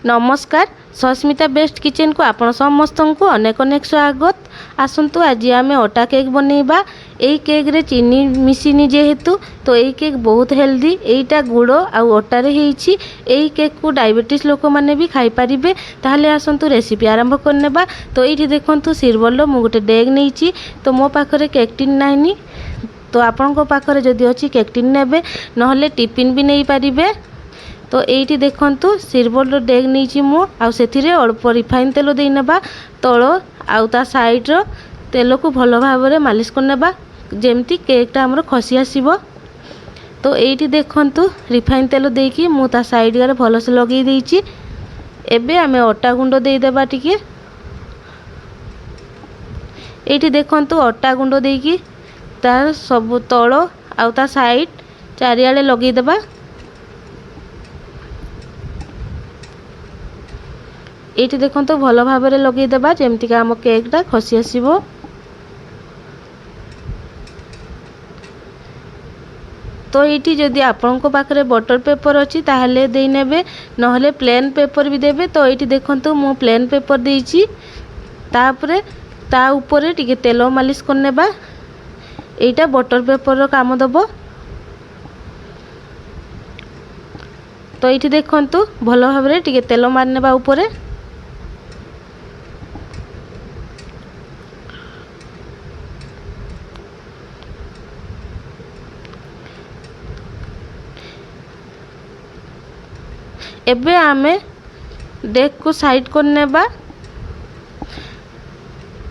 नमस्कार Sasmita best kitchen को आपण समस्त को अनेक अनेक स्वागत। आसतु आज आम अटा केक बनैबा। यही केक रे चीनी मिसिनी जेहेतु तो यही केक बहुत हेल्दी। यहीटा गुड़ आउ अटारे होईछि। यही केक को डायबिटीज लोक मैंने भी खाई पारिबे। ताहले आसतु रेसिपी आरंभ करनेबा। तो ये देखंतु सिरवल मु गोटे डेग नहींची। तो मो पाखरे केक टिन नाइनी। तो आपनको पाखरे जदि अछि केक टिन नेबे नहले टिफिन भी नहीं पारिबे। तो ये देखंतु सिरवल डेग नहीं मु आउ सेथिरे अल्प रिफाइन तेल दे नेबा। तल आउ ता साइड रो तेल को भल भाव में मालिश करनेबा जेमती केकटा हमर खसी आसीबो। तो ये देखंतु रिफाइन तेल देकी मु ता साइड रे भल से लगे देइछि। एबे आमे अटा गुंड दे देबा टिके। ये देखंतु अटा गुंड देकी तार सब तल आउ ता साइड चारियाले लगे देबा। ये देखो तो भल भाव में लगेदेबा जमती आम केकटा खसी आसब। तो ये जदि आपण पाखे बटर पेपर अच्छी ताहले दे नेबे नहले प्लेन पेपर भी देबे। तो ये देखो मु प्लेन पेपर देइछि। तापरे ता ऊपर टिके तेल मालिश करनेबा। एटा बटर पेपर रो काम दबो। तो ये देखो भल भाव में टिके तेल मारनेबा ऊपर। एबे आमे डेक को साइड करनेबा।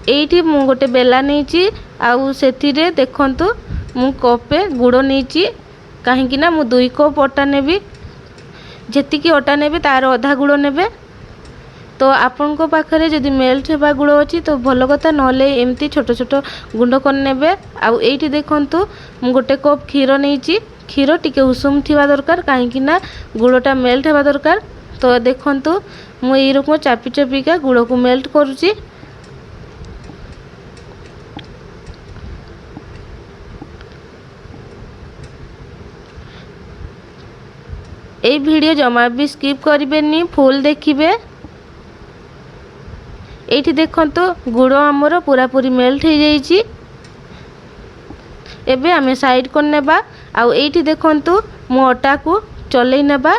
एठी मु गोटे बेला नहींची आउ सेथिरे देखंतु मु कपे गुड़ नहींची। काहेकि ना मु 2 कप अटा नेबी। जेतिकी अटा नेबे तार आधा गुड़ नेबे। तो आपण को पाखरे जदि मेल्ट हेबा गुड़ अछि तो भल कथा नहले एमती छोट छोट गुंड कर नेबे। आउ एठी देखंतु मु गोटे कप क्षीर नहींची। क्षीर टिके उषुम थिबा दरकार काहेकि ना गुड़टा मेल्ट हेबा दरकार। तो देखंतु मु एई रकम चापी चापिका गुड़ को मेल्ट करूची। एई वीडियो जमा भी स्किप करिबेनी फुल देखिबे। एठी देखंतु गुड़ हमर पूरा पूरी मेल्ट हो जाइछि। एबे आमे साइड कर नेबा। आउ एठी देखंतु मु अटा को चलै नेबा।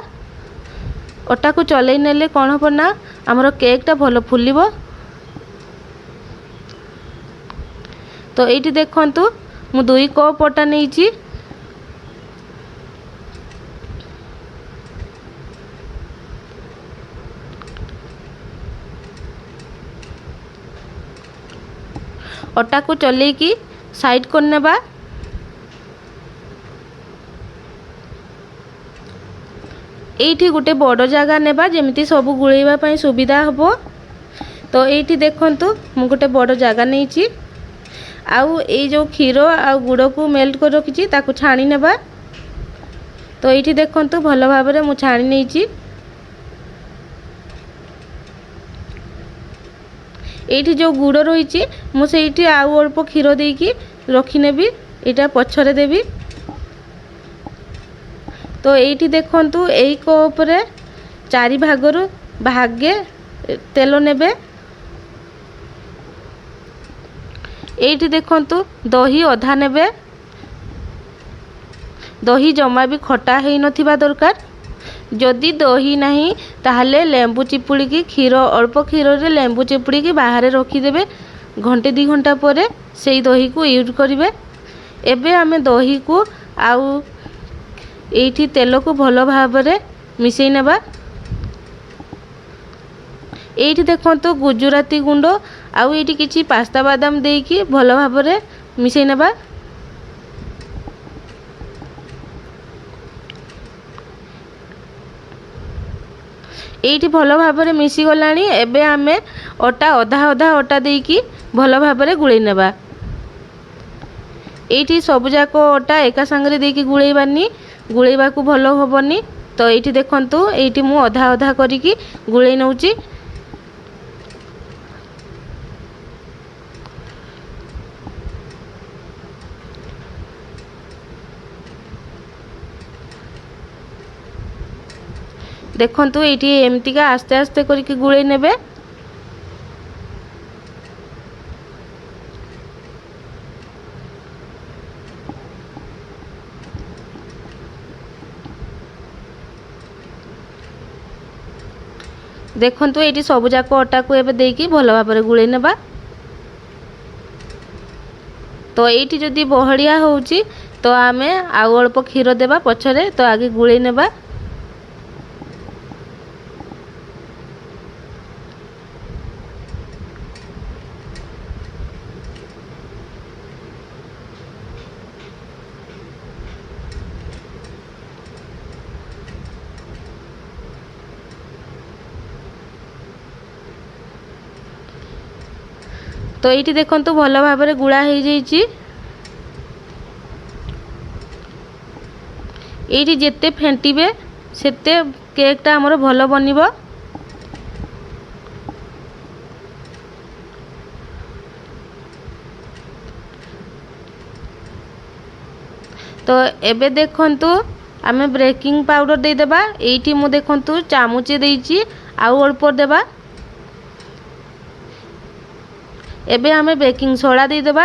अटा को चलै नेले कोन हो ना हमर केकटा भलो फुलिबो। तो एठी देखंतु मु 2 कप अटा नहींची। अटा को चलै की साइड कर नेबा। एठी गोटे बड़ जगह नेबा जेमिति सब गुळैबा पई सुविधा हबो। तो एठी देखंतु मु गोटे बड़ जगह नहींची। आउ ए जो क्षीर आउ गुड़ को मेल्ट कर रखिछि ताकू छाणी नेबा। तो एठी देखंतु भल भाव में मु छाणी नहींची। एठी जो गुड़ रही मु सेठी आउ अल्प क्षीर देकी रखी नेबी। एटा पछरे देबी। तो एठी देखंतु एई कप रे 4 भागरु भागे तेल नेबे। एठी देखंतु दही अधा नेबे। दही जमा भी खटा हेई नथिबा दरकार। जदि दही नहीं ताहले लेंबू चिपुड़ी की क्षीर अल्प क्षीर रे लेंबू चिपुड़ी की बाहर रखी देबे। घंटे 2 घंटा परे सेई दही को यूज करिवे। एबे आमे दही को आउ एठी तेल को भल भाव में मिसई नेबा। एठी देखंतु गुजराती गुंड आउ एठी किछि पास्ता बादाम देकी भल भाव में मिसई नेबा। एठी भल भाव में मिसी गलानी। एबे आमे अटा अधा अधा अटा देकी भल भाव में गुळै नेबा। एठी सब जाको अटा एका संगरे देकी गुळैबानी गुळैबा को भल होबनी। तो एठी देखंतु एठी मु अधा अधा करिकी गुळै नउची। देखंतु एटी एमतिका आस्ते आस्ते करके गुळै नेबे। देखंतु एटी सब जाक अटा को एबे देकी भलो भाबरे गुळै नेबा। तो एटी जदि बहड़िया होउची तो आमे आउ अल्प क्षीर देबा पछरे, तो आगे गुळै नेबा। तो ये देखंतु भल भाव गुड़ा हो जाइए। ये जिते फेंटिबे सेते केकटा आमर भल बनिबो। तो एबे देखंतु आमे बेकिंग पाउडर दे देबा। एठी मु देखंतु चामुचे देइची आउ अल्प देबा। एबे आमे बेकिंग सोडा दे देबा।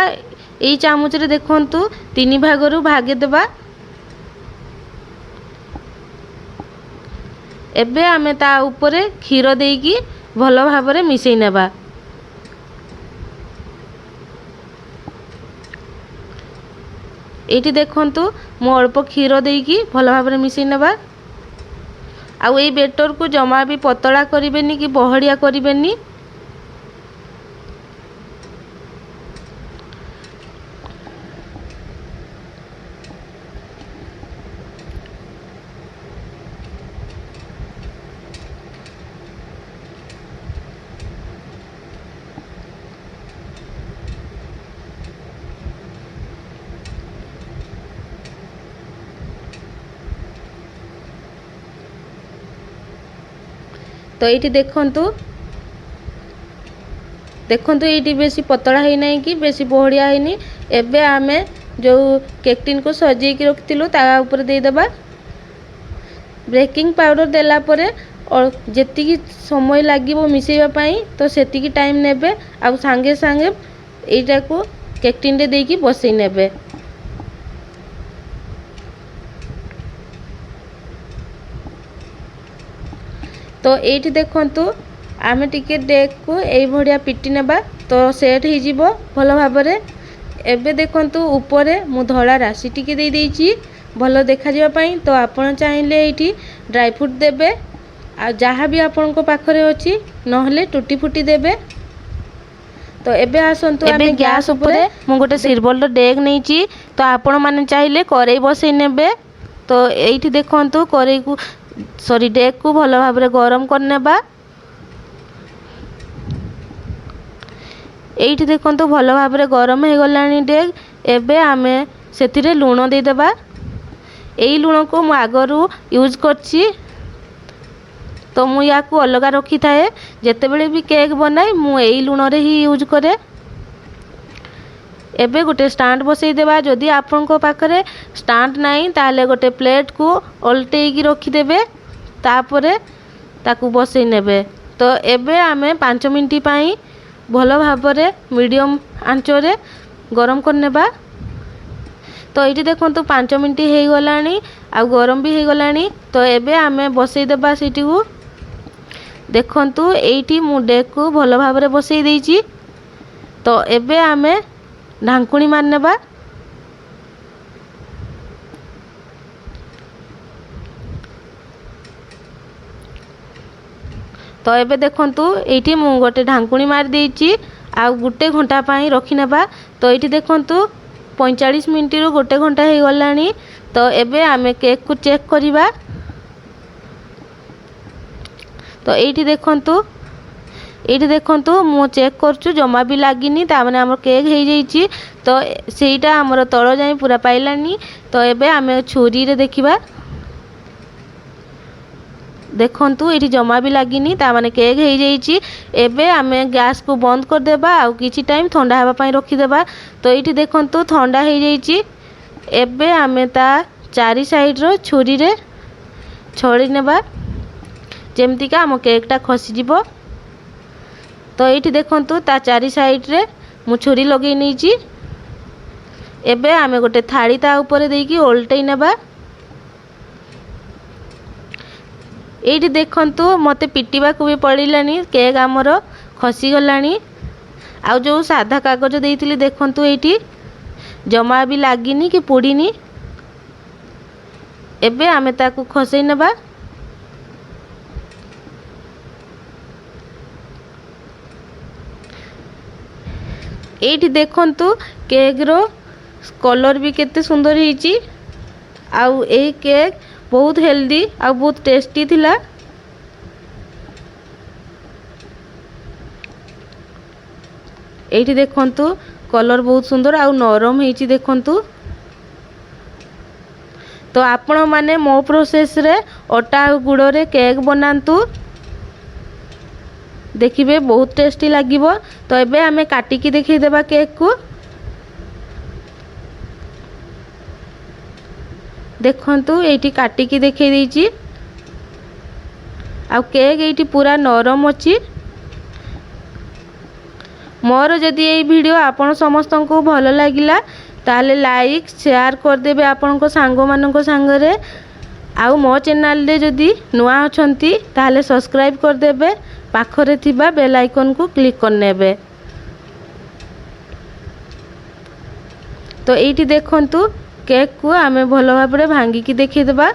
एई चामुच रे देखंतु 3 भागरु भागे देबा। एबे आमे ता ऊपरे क्षीर देकी भलो भाबरे मिसई नेबा। एठी देखंतु मो अल्प क्षीर देकी भलो भाबरे मिसई नेबा। आउ एई बेटर को जमा भी पतला करिवेनी कि बहड़िया करिवेनी। तो ये देखंतु देखंतु ये बेसी पतला है नहीं कि बेसी बहड़िया है। एबे आमे जो केक टिन को सजे की रखिलु ता ऊपर दे देबा। बेकिंग पाउडर देला परे और जेतिकी समय लागिबो मिसेइबा पई तो सेतिकी टाइम नेबे। आ सांगे सांगे एटा को केक टिन रे देकी बसई नेबे। तो ये देखंतु आमे टिके डेक को एई भड़िया पिटी नेबा तो सेट हो जिवो भलो भाबरे। एबे देखंतु ऊपरे मु धड़ा राशि टिके दे देइची भलो देखा जिवा पई। तो आपण चाहिले एठी ड्राई फ्रूट देबे आ जहाँ भी आपण को पाखरे अछि नहले टूटी फूटी देबे। तो एबे आसंतु आमे गैस ऊपरे मु गोटे सिल्वर डेक नैची। तो आपण माने चाहिले करेई बसई नेबे। तो एठी देखंतु करेई को सॉरी डेक को भलो भाबरे गरम करनेबा। एठी देखंतु भलो भाबरे गरम हे गलानी डेक। एबे आमे सेथिरे लूण दे देबा। एई लूण को मु आगरु यूज करछि तो मु या को अलगा रखी थाए। जेते बेले भी केक बनाई मु एई लूण रे ही यूज करे। एबे गोटे स्टैंड बसई देबा। जदि आपन को पाखरे स्टैंड नाही ताले गोटे प्लेट को उल्टेई की रखी देबे तापरे ताकू बसई नेबे। तो एबे आमे 5 मिनिट पई भलो भाबरे मीडियम आंचरे गरम करनेबा। तो ये देखंतु 5 मिनिट हे गलानी आ गरम भी हे गलानी। तो एबे आमे बसई देबा सीटी को। देखंतु एठी मु डेक को भलो भाबरे बसई देइची। तो एबे आमे ढांकुणी मारनेबा। तो एबे देखंतु एठी मु गोटे ढांकुणी मार देइची आ गुटे घंटा पई रखी नेबा। तो एठी देखंतु 45 मिनिट रु गोटे घंटा हे गलानी। तो एबे आमे केक को चेक करिबा। तो एठी देखंतु मु चेक करछु जमा भी लागिनी ता माने हमर केक हे जाईची। तो सेईटा हमर तळ जाई पूरा पाइलानी। तो एबे आमे छुरी रे देखिबा। देखंतु एठी जमा भी लागिनी ता माने केक हे जाईची। एबे आमे गैस को बंद कर देबा आ किछि टाइम ठंडा हेबा पई रखी देबा। तो एठी देखंतु ठंडा हे जाईची। एबे आमे ता चारि साइड रो छुरी रे छड़ी नेबा। ଯେମିତିକା ଆମ କେକ୍ଟା ଖସିଯିବ। ତ ଏଇଠି ଦେଖନ୍ତୁ ତା ଚାରି ସାଇଡ଼ରେ ମୁଁ ଛୁରୀ ଲଗେଇ ନେଇଛି। ଏବେ ଆମେ ଗୋଟେ ଥାଳି ତା ଉପରେ ଦେଇକି ଓଲଟେଇ ନେବା। ଏଇଠି ଦେଖନ୍ତୁ ମୋତେ ପିଟିବାକୁ ବି ପଡ଼ିଲାନି, କେକ୍ ଆମର ଖସିଗଲାଣି। ଆଉ ଯେଉଁ ସାଧା କାଗଜ ଦେଇଥିଲି ଦେଖନ୍ତୁ ଏଇଠି ଜମା ବି ଲାଗିନି କି ପୋଡ଼ିନି। ଏବେ ଆମେ ତାକୁ ଖସେଇ ନେବା। ଏଇଠି ଦେଖନ୍ତୁ କେକ୍ର କଲର୍ ବି କେତେ ସୁନ୍ଦର ହେଇଛି। ଆଉ ଏଇ କେକ୍ ବହୁତ ହେଲ୍ଦି ଆଉ ବହୁତ ଟେଷ୍ଟି ଥିଲା। ଏଇଠି ଦେଖନ୍ତୁ କଲର୍ ବହୁତ ସୁନ୍ଦର ଆଉ ନରମ ହେଇଛି ଦେଖନ୍ତୁ। ତ ଆପଣମାନେ ମୋ ପ୍ରୋସେସରେ ଅଟା ଆଉ ଗୁଡ଼ରେ କେକ୍ ବନାନ୍ତୁ, ଦେଖିବେ ବହୁତ ଟେଷ୍ଟି ଲାଗିବ। ତ ଏବେ ଆମେ କାଟିକି ଦେଖେଇଦେବା କେକ୍କୁ। ଦେଖନ୍ତୁ ଏଇଠି କାଟିକି ଦେଖେଇ ଦେଇଛି। ଆଉ କେକ୍ ଏଇଠି ପୁରା ନରମ ଅଛି। ମୋର ଯଦି ଏଇ ଭିଡ଼ିଓ ଆପଣ ସମସ୍ତଙ୍କୁ ଭଲ ଲାଗିଲା ତାହେଲେ ଲାଇକ୍ ସେୟାର କରିଦେବେ ଆପଣଙ୍କ ସାଙ୍ଗମାନଙ୍କ ସାଙ୍ଗରେ। ଆଉ ମୋ ଚ୍ୟାନେଲରେ ଯଦି ନୂଆ ଅଛନ୍ତି ତାହେଲେ ସବସ୍କ୍ରାଇବ୍ କରିଦେବେ, ପାଖରେ ଥିବା ବେଲ୍ ଆଇକନ୍କୁ କ୍ଲିକ୍ କରିନେବେ। ତ ଏଇଠି ଦେଖନ୍ତୁ କେକ୍କୁ ଆମେ ଭଲ ଭାବରେ ଭାଙ୍ଗିକି ଦେଖେଇଦେବା।